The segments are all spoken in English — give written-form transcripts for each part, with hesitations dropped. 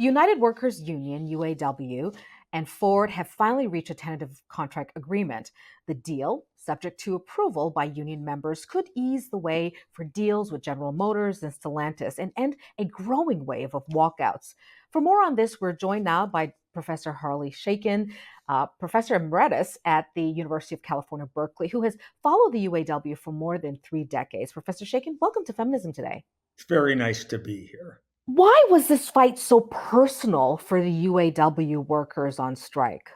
The United Workers Union, UAW, and Ford have finally reached a tentative contract agreement. The deal, subject to approval by union members, could ease the way for deals with General Motors and Stellantis and end a growing wave of walkouts. For more on this, we're joined now by Professor Harley Shaiken, Professor Emeritus at the University of California, Berkeley, who has followed the UAW for more than 3 decades. Professor Shaiken, welcome to Feminism Today. It's very nice to be here. Why was this fight so personal for the UAW workers on strike?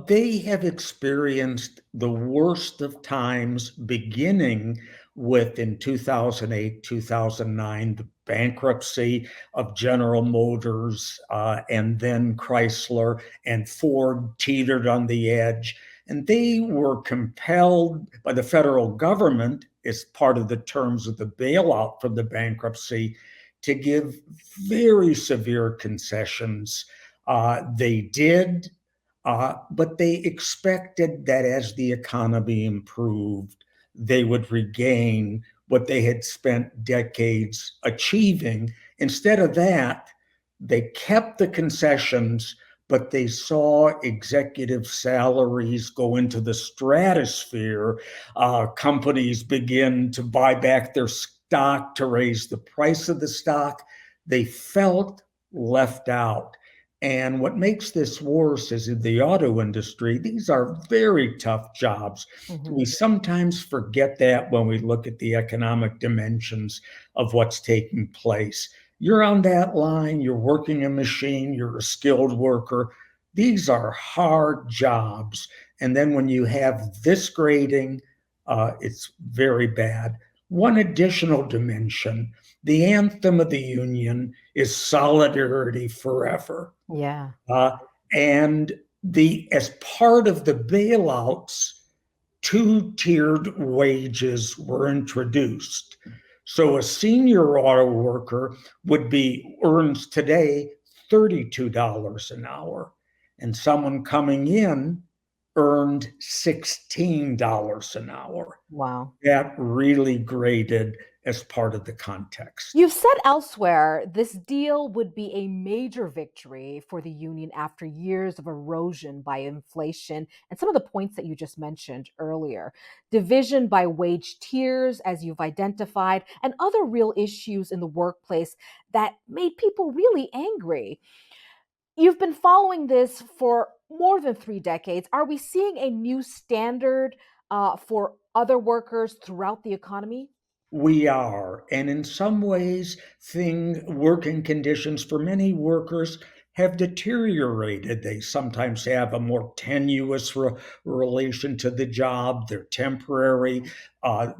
They have experienced the worst of times, beginning with in 2008, 2009, the bankruptcy of General Motors, and then Chrysler and Ford teetered on the edge. And they were compelled by the federal government, as part of the terms of the bailout from the bankruptcy, to give very severe concessions. They did. But they expected that as the economy improved, they would regain what they had spent decades achieving. Instead of that, they kept the concessions, but they saw executive salaries go into the stratosphere. Companies begin to buy back their stock to raise the price of the stock. They felt left out. And what makes this worse is in the auto industry, these are very tough jobs. We Mhm. sometimes forget that when we look at the economic dimensions of what's taking place. You're on that line, you're working a machine, you're a skilled worker. These are hard jobs. And then when you have this grading, it's very bad. One additional dimension, the anthem of the union is solidarity forever. Yeah. Uh, and the as part of the bailouts, two-tiered wages were introduced. So a senior auto worker would be earns today $32 an hour, and someone coming in earned $16 an hour. Wow. That really graded as part of the context. You've said elsewhere this deal would be a major victory for the union after years of erosion by inflation and some of the points that you just mentioned earlier. Division by wage tiers, as you've identified, and other real issues in the workplace that made people really angry. You've been following this for more than 3 decades. Are we seeing a new standard for other workers throughout the economy? We are. And in some ways, working conditions for many workers have deteriorated. They sometimes have a more tenuous relation to the job. They're temporary.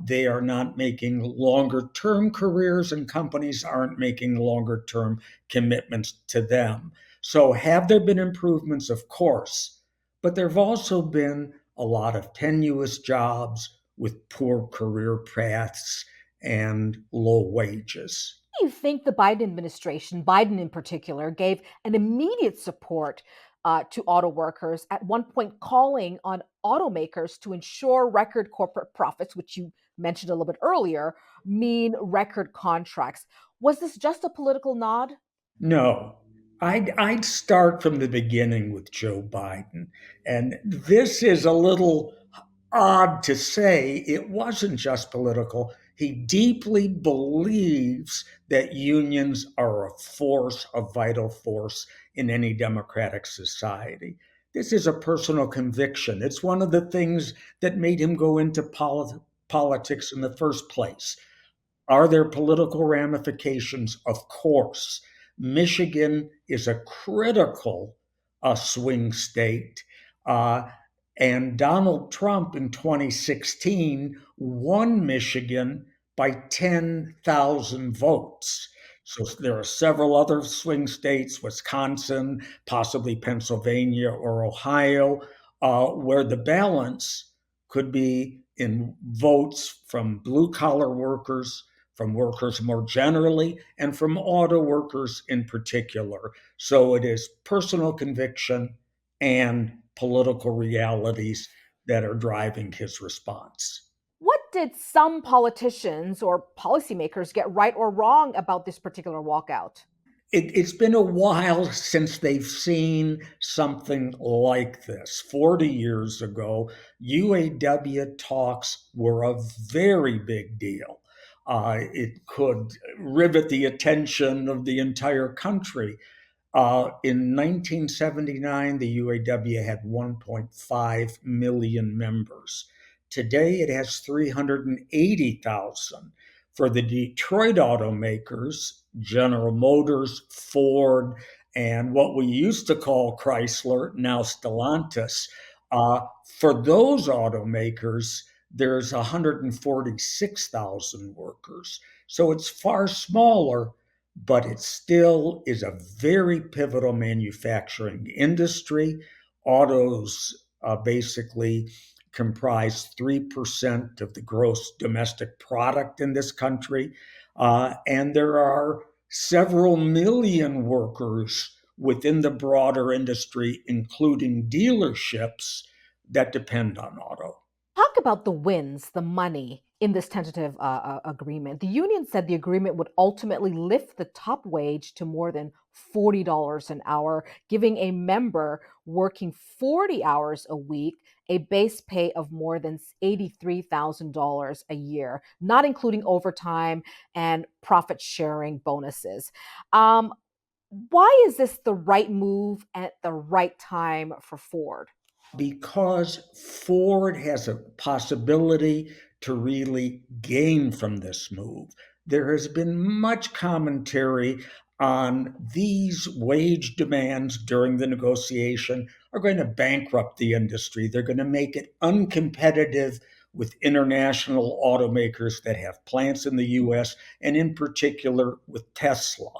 They are not making longer term careers, and companies aren't making longer term commitments to them. So, have there been improvements? Of course. But there have also been a lot of tenuous jobs with poor career paths and low wages. You think the Biden administration, Biden in particular, gave an immediate support to auto workers, at one point calling on automakers to ensure record corporate profits, which you mentioned a little bit earlier, mean record contracts. Was this just a political nod? No, I'd start from the beginning with Joe Biden. And this is a little odd to say. It wasn't just political. He deeply believes that unions are a force, a vital force in any democratic society. This is a personal conviction. It's one of the things that made him go into politics in the first place. Are there political ramifications? Of course. Michigan is a critical swing state. Uh, and Donald Trump in 2016 won Michigan by 10,000 votes. So there are several other swing states, Wisconsin, possibly Pennsylvania or Ohio, where the balance could be in votes from blue collar workers, from workers more generally, and from auto workers in particular. So it is personal conviction and political realities that are driving his response. What did some politicians or policymakers get right or wrong about this particular walkout? It's been a while since they've seen something like this. 40 years ago, UAW talks were a very big deal. It could rivet the attention of the entire country. In 1979, the UAW had 1.5 million members. Today, it has 380,000. For the Detroit automakers, General Motors, Ford, and what we used to call Chrysler, now Stellantis, for those automakers, there's 146,000 workers. So it's far smaller, but it still is a very pivotal manufacturing industry. Autos basically comprise 3% of the gross domestic product in this country. And there are several million workers within the broader industry, including dealerships, that depend on auto. Talk about the wins, the money in this tentative agreement. The union said the agreement would ultimately lift the top wage to more than $40 an hour, giving a member working 40 hours a week a base pay of more than $83,000 a year, not including overtime and profit sharing bonuses. Um, why is this the right move at the right time for Ford? Because Ford has a possibility to really gain from this move. There has been much commentary on these wage demands during the negotiation are going to bankrupt the industry. They're going to make it uncompetitive with international automakers that have plants in the US, and in particular with Tesla.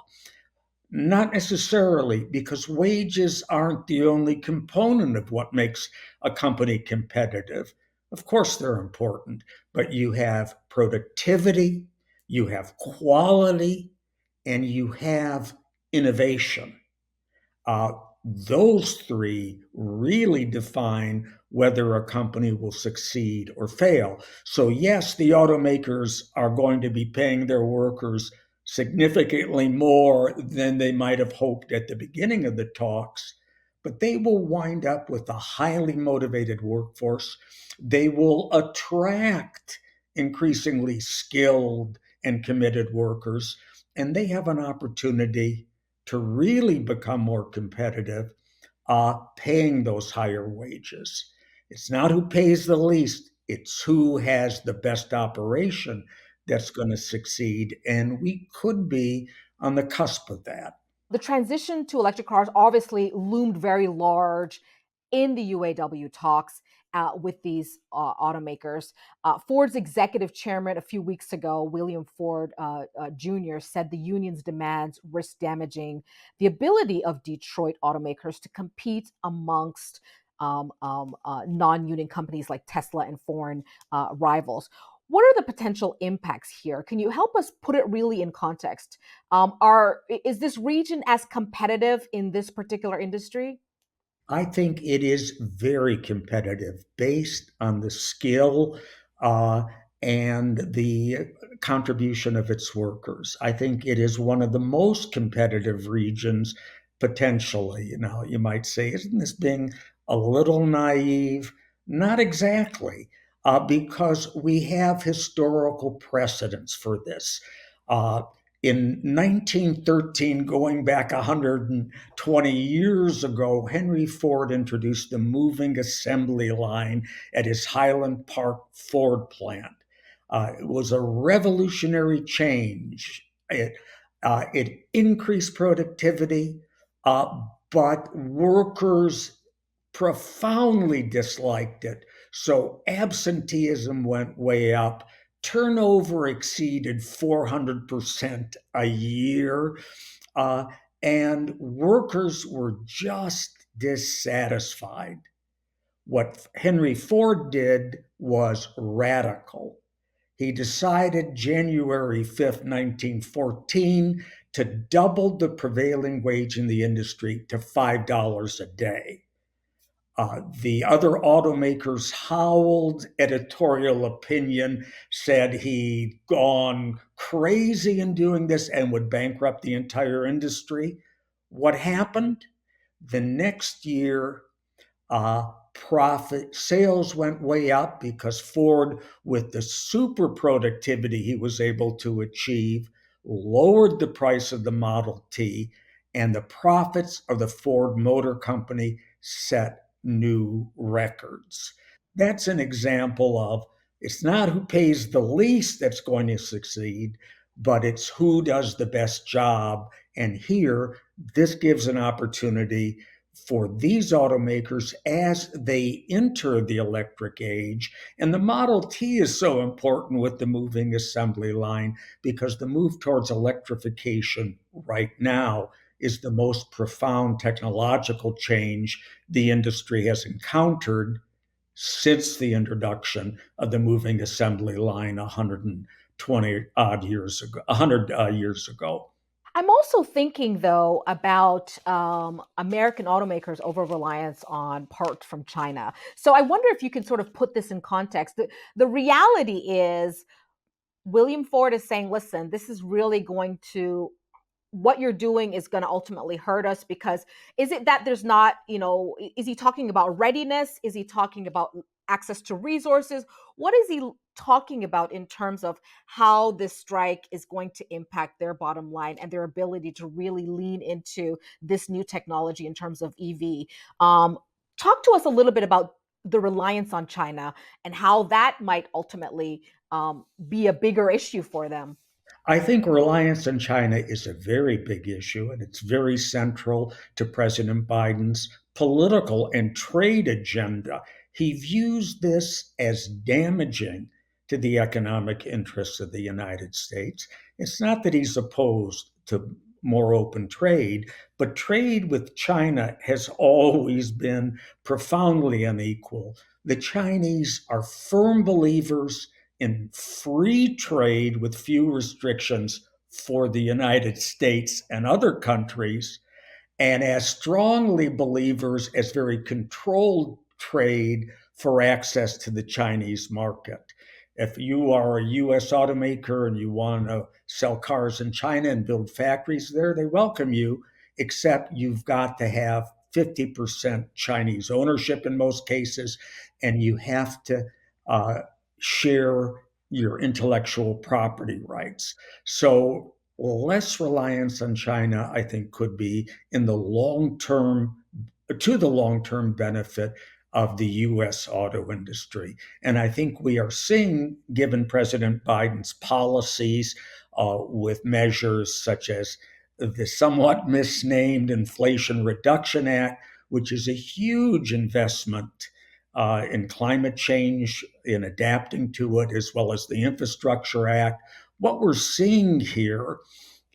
Not necessarily, because wages aren't the only component of what makes a company competitive. Of course, they're important, but you have productivity, you have quality, and you have innovation. Uh, those three really define whether a company will succeed or fail. So, yes, the automakers are going to be paying their workers significantly more than they might have hoped at the beginning of the talks, but they will wind up with a highly motivated workforce. They will attract increasingly skilled and committed workers, and they have an opportunity to really become more competitive, paying those higher wages. It's not who pays the least, it's who has the best operation that's going to succeed. And we could be on the cusp of that. The transition to electric cars obviously loomed very large in the UAW talks with these automakers. Ford's executive chairman a few weeks ago, William Ford Jr., said the union's demands risk damaging the ability of Detroit automakers to compete amongst non union companies like Tesla and foreign rivals. What are the potential impacts here? Can you help us put it really in context? Are Is this region as competitive in this particular industry? I think it is very competitive based on the skill uh, and the contribution of its workers. I think it is one of the most competitive regions potentially. You might say, isn't this being a little naive? Not exactly, because we have historical precedents for this. Uh, in 1913, going back 120 years ago, Henry Ford introduced the moving assembly line at his Highland Park Ford plant. It was a revolutionary change. It increased productivity, uh, but workers profoundly disliked it. So absenteeism went way up. Turnover exceeded 400% a year. Uh, and workers were just dissatisfied. What Henry Ford did was radical. He decided January 5th, 1914, to double the prevailing wage in the industry to $5 a day. The other automakers howled. Editorial opinion said he'd gone crazy in doing this and would bankrupt the entire industry. What happened? The next year, profit sales went way up because Ford, with the super productivity he was able to achieve, lowered the price of the Model T, and the profits of the Ford Motor Company set new records. That's an example of it's not who pays the least that's going to succeed, but it's who does the best job. And here, this gives an opportunity for these automakers as they enter the electric age. And the Model T is so important with the moving assembly line because the move towards electrification right now is the most profound technological change the industry has encountered since the introduction of the moving assembly line 120 odd years ago, 100 years ago. I'm also thinking, though, about American automakers' over reliance on parts from China. So I wonder if you can sort of put this in context. The reality is, William Ford is saying, listen, this is really going to what you're doing is going to ultimately hurt us because is it that there's not, is he talking about readiness? Is he talking about access to resources? What is he talking about in terms of how this strike is going to impact their bottom line and their ability to really lean into this new technology in terms of EV? Talk to us a little bit about the reliance on China and how that might ultimately be a bigger issue for them. I think reliance on China is a very big issue, and it's very central to President Biden's political and trade agenda. He views this as damaging to the economic interests of the United States. It's not that he's opposed to more open trade, but trade with China has always been profoundly unequal. The Chinese are firm believers in free trade with few restrictions for the United States and other countries, and as strongly believers as very controlled trade for access to the Chinese market. If you are a US automaker and you want to sell cars in China and build factories there, they welcome you, except you've got to have 50% Chinese ownership in most cases, and you have to uh, share your intellectual property rights. So, less reliance on China, I think, could be in the long term to the long term benefit of the US auto industry. And I think we are seeing, given President Biden's policies with measures such as the somewhat misnamed Inflation Reduction Act, which is a huge investment in climate change, in adapting to it, as well as the Infrastructure Act. What we're seeing here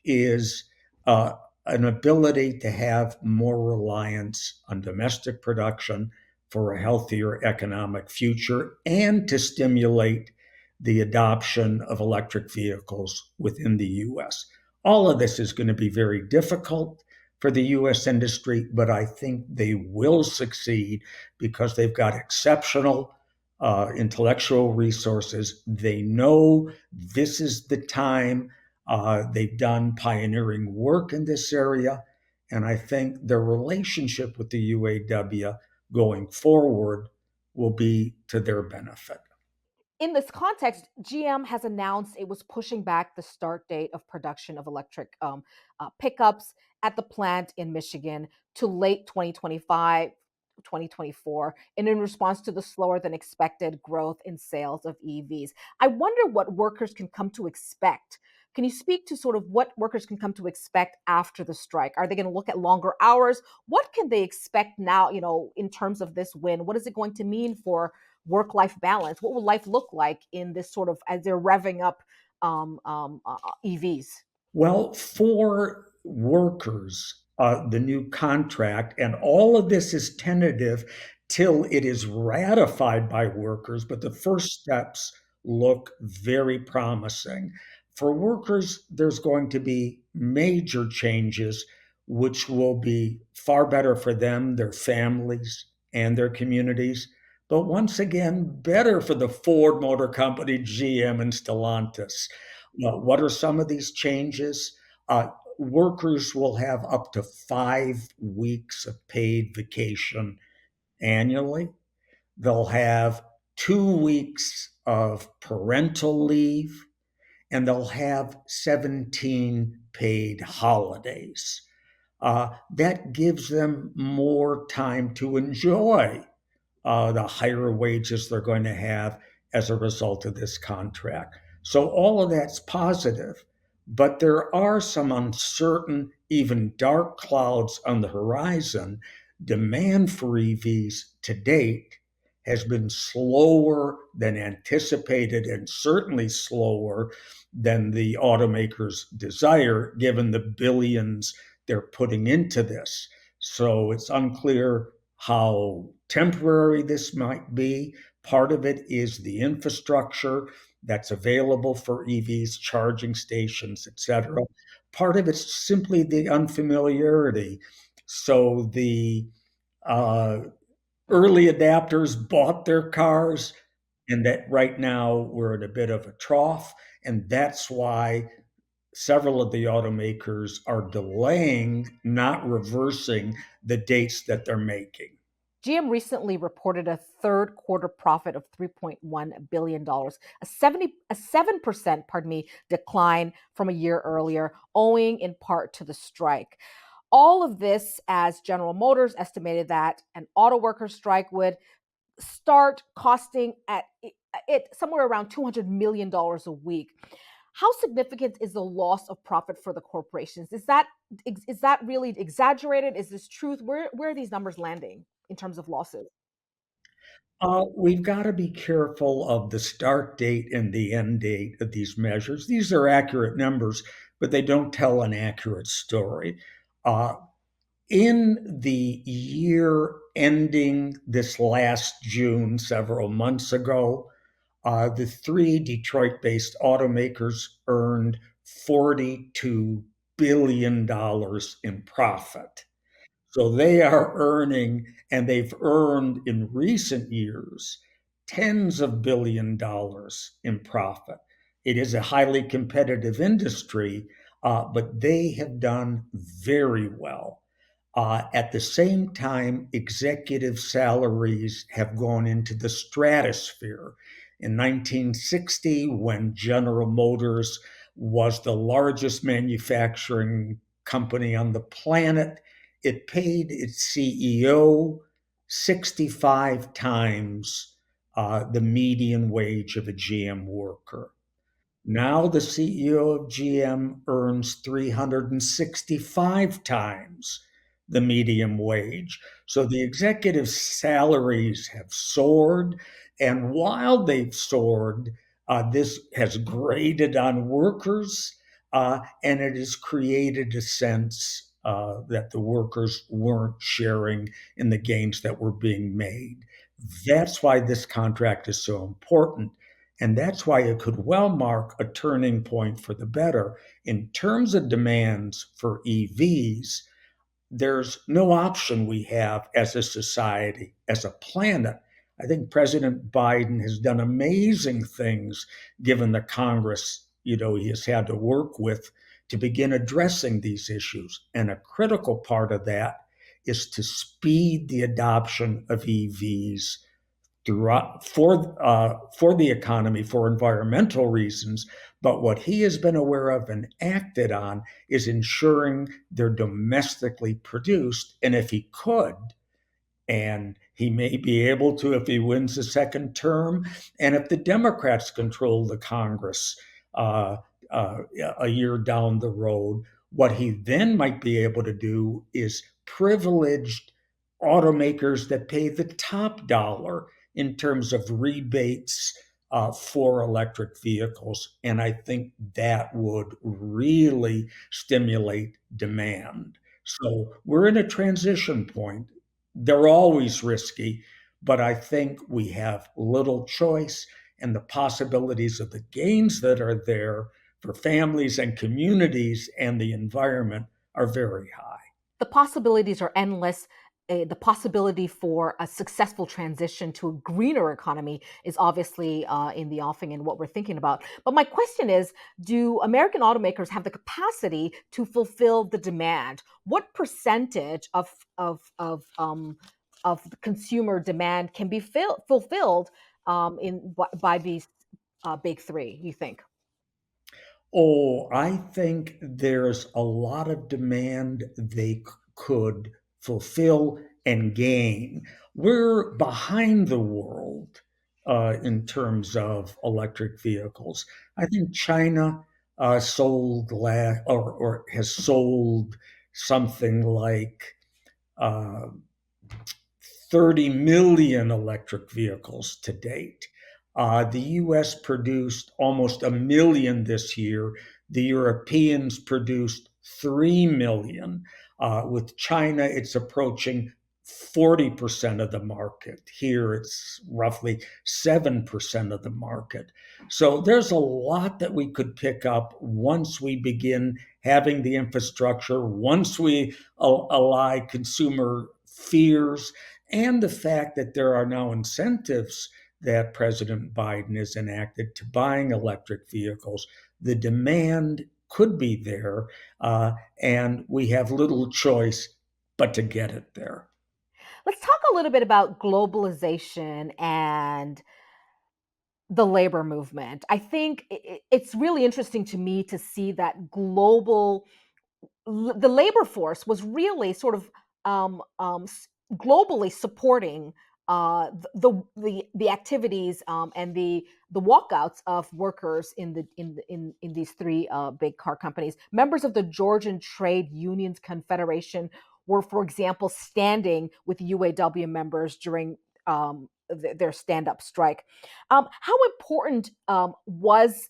is an ability to have more reliance on domestic production for a healthier economic future and to stimulate the adoption of electric vehicles within the US. All of this is going to be very difficult for the US industry, but I think they will succeed because they've got exceptional intellectual resources. They know this is the time. They've done pioneering work in this area. And I think their relationship with the UAW going forward will be to their benefit. In this context, GM has announced it was pushing back the start date of production of electric pickups at the plant in Michigan to late 2025, 2024, and in response to the slower than expected growth in sales of EVs. I wonder what workers can come to expect. Can you speak to sort of what workers can come to expect after the strike? Are they going to look at longer hours? What can they expect now, in terms of this win? What is it going to mean for work life balance? What will life look like in this sort of as they're revving up EVs? Well, for workers, the new contract, and all of this is tentative till it is ratified by workers, but the first steps look very promising. For workers, there's going to be major changes, which will be far better for them, their families, and their communities. But once again, better for the Ford Motor Company, GM, and Stellantis. What are some of these changes? Uh, Workers will have up to 5 weeks of paid vacation annually. They'll have 2 weeks of parental leave, and they'll have 17 paid holidays. That gives them more time to enjoy the higher wages they're going to have as a result of this contract. So all of that's positive, but there are some uncertain, even dark clouds on the horizon. Demand for EVs to date has been slower than anticipated and certainly slower than the automakers desire, given the billions they're putting into this. So it's unclear how temporary this might be. Part of it is the infrastructure that's available for EVs, charging stations, et cetera. Part of it's simply the unfamiliarity. So the uh, early adapters bought their cars, and that right now we're at a bit of a trough. And that's why several of the automakers are delaying, not reversing the dates that they're making. GM recently reported a third quarter profit of $3.1 billion, a 7%, pardon me, decline from a year earlier, owing in part to the strike. All of this as General Motors estimated that an auto worker strike would start costing at it somewhere around $200 million a week. How significant is the loss of profit for the corporations? Is that really exaggerated? Is this truth? Where are these numbers landing in terms of losses? We've got to be careful of the start date and the end date of these measures. These are accurate numbers, but they don't tell an accurate story. Uh, in the year ending this last June, several months ago, the three Detroit based automakers earned $42 billion in profit. So they are earning, and they've earned in recent years, tens of billions of dollars in profit. It is a highly competitive industry, but they have done very well. At the same time, executive salaries have gone into the stratosphere. In 1960, when General Motors was the largest manufacturing company on the planet, it paid its CEO 65 times the median wage of a GM worker. Now the CEO of GM earns 365 times the median wage. So the executive salaries have soared. And while they've soared, this has grated on workers, and it has created a sense that the workers weren't sharing in the gains that were being made. That's why this contract is so important. And that's why it could well mark a turning point for the better. In terms of demands for EVs, there's no option we have as a society, as a planet. I think President Biden has done amazing things given the Congress, he has had to work with to begin addressing these issues. And a critical part of that is to speed the adoption of EVs throughout for the economy for environmental reasons. But what he has been aware of and acted on is ensuring they're domestically produced. And if he could, and he may be able to if he wins a second term, and if the Democrats control the Congress uh, uh, a year down the road, what he then might be able to do is privileged automakers that pay the top dollar in terms of rebates for electric vehicles. And I think that would really stimulate demand. So we're in a transition point. They're always risky, but I think we have little choice, and the possibilities of the gains that are there for families and communities and the environment are very high. The possibilities are endless. the possibility for a successful transition to a greener economy is obviously in the offing and what we're thinking about. But my question is, do American automakers have the capacity to fulfill the demand? What percentage of the consumer demand can be fulfilled in by these big three, you think? Oh, I think there's a lot of demand they could fulfill and gain. We're behind the world in terms of electric vehicles. I think China or has sold something like uh, 30 million electric vehicles to date. The US produced almost a million this year. The Europeans produced 3 million. With China, it's approaching 40% of the market. Here, it's roughly 7% of the market. So there's a lot that we could pick up once we begin having the infrastructure, once we ally consumer fears and the fact that there are now incentives that President Biden has enacted to buying electric vehicles, the demand could be there, and we have little choice but to get it there. Let's talk a little bit about globalization and the labor movement. I think it's really interesting to me to see that the labor force was really sort of globally supporting the activities and the walkouts of workers in these three big car companies. Members of the Georgian Trade Unions Confederation were, for example, standing with UAW members during their stand-up strike. How important was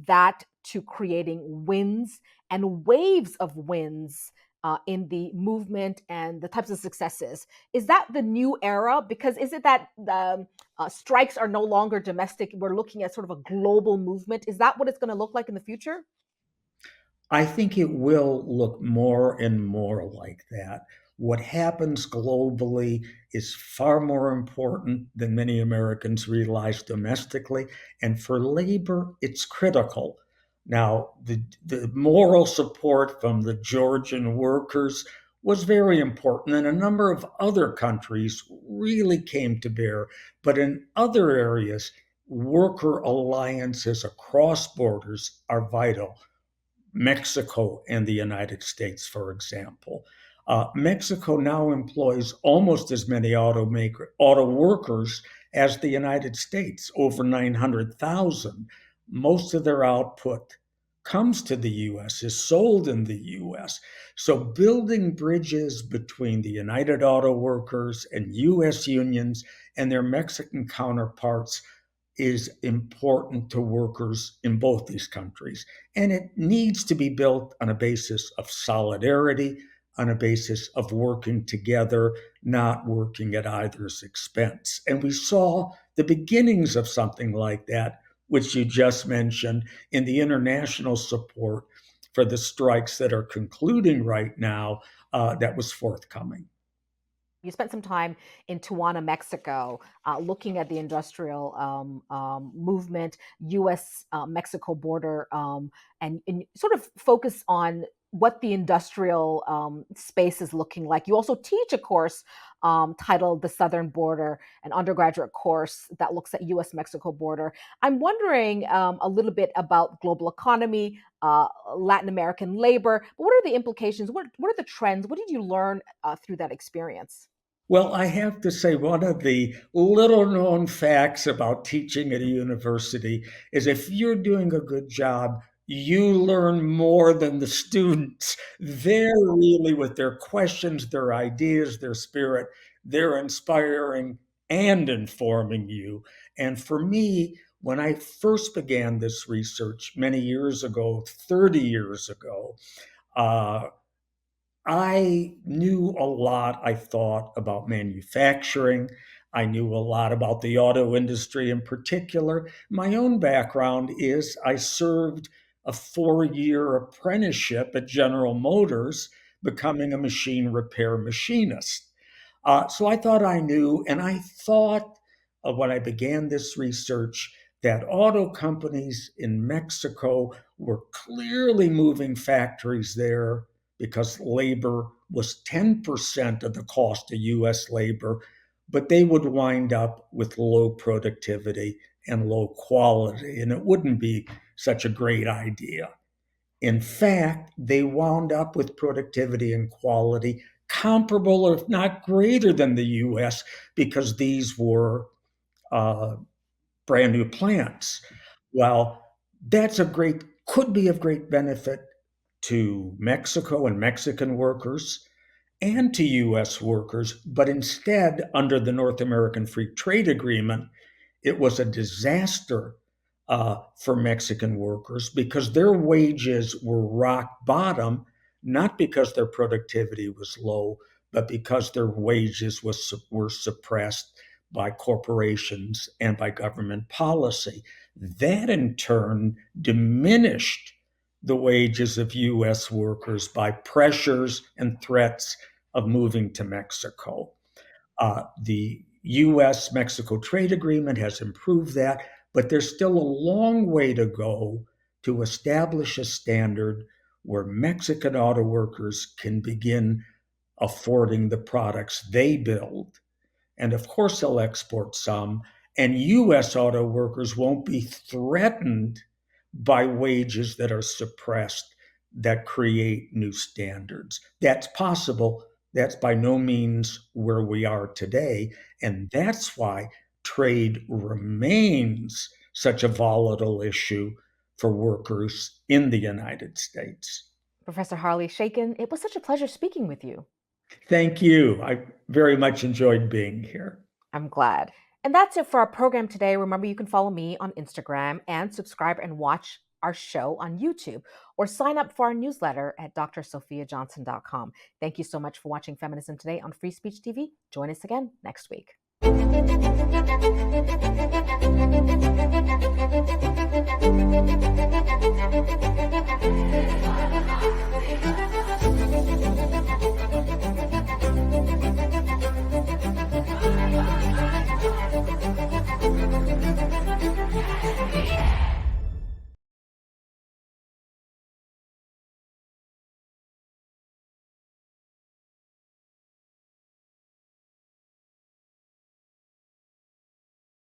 that to creating wins and waves of wins in the movement and the types of successes? Is that the new era? Because is it that strikes are no longer domestic? We're looking at sort of a global movement. Is that what it's going to look like in the future? I think it will look more and more like that. What happens globally is far more important than many Americans realize domestically. And for labor, it's critical. Now, the moral support from the Georgian workers was very important, and a number of other countries really came to bear. But in other areas, worker alliances across borders are vital. Mexico and the United States, for example. Mexico now employs almost as many auto workers as the United States, over 900,000. Most of their output comes to the US, is sold in the US. So building bridges between the United Auto Workers and US unions and their Mexican counterparts is important to workers in both these countries. And it needs to be built on a basis of solidarity, on a basis of working together, not working at either's expense. And we saw the beginnings of something like that, which you just mentioned, in the international support for the strikes that are concluding right now, that was forthcoming. You spent some time in Tijuana, Mexico, looking at the industrial movement, U.S. Mexico border, and sort of focus on what the industrial space is looking like. You also teach a course titled The Southern Border, an undergraduate course that looks at U.S. Mexico border. I'm wondering a little bit about global economy, Latin American labor. But what are the implications? What are the trends? What did you learn through that experience? Well, I have to say, one of the little known facts about teaching at a university is if you're doing a good job, you learn more than the students. They're really, with their questions, their ideas, their spirit, they're inspiring and informing you. And for me, when I first began this research many years ago, 30 years ago, uh, I knew a lot, I thought, about manufacturing. I knew a lot about the auto industry in particular. My own background is I served a 4-year apprenticeship at General Motors, becoming a machine repair machinist. So I thought I knew, and I thought when I began this research that auto companies in Mexico were clearly moving factories there because labor was 10% of the cost of US labor, but they would wind up with low productivity and low quality, and it wouldn't be such a great idea. In fact, they wound up with productivity and quality comparable, or if not greater than the US, because these were uh, brand new plants. Well, could be of great benefit to Mexico and Mexican workers and to US workers, but instead, under the North American Free Trade Agreement, it was a disaster for Mexican workers because their wages were rock bottom, not because their productivity was low, but because their wages were suppressed by corporations and by government policy. That in turn diminished the wages of US workers by pressures and threats of moving to Mexico. The US Mexico trade agreement has improved that, but there's still a long way to go to establish a standard where Mexican auto workers can begin affording the products they build. And of course, they'll export some, and US auto workers won't be threatened by wages that are suppressed that create new standards. That's possible. That's by no means where we are today. And that's why trade remains such a volatile issue for workers in the United States. Professor Harley Shaiken, it was such a pleasure speaking with you. Thank you. I very much enjoyed being here. I'm glad. And that's it for our program today. Remember, you can follow me on Instagram and subscribe and watch our show on YouTube or sign up for our newsletter at drsophiajohnson.com. Thank you so much for watching Feminism Today on Free Speech TV. Join us again next week.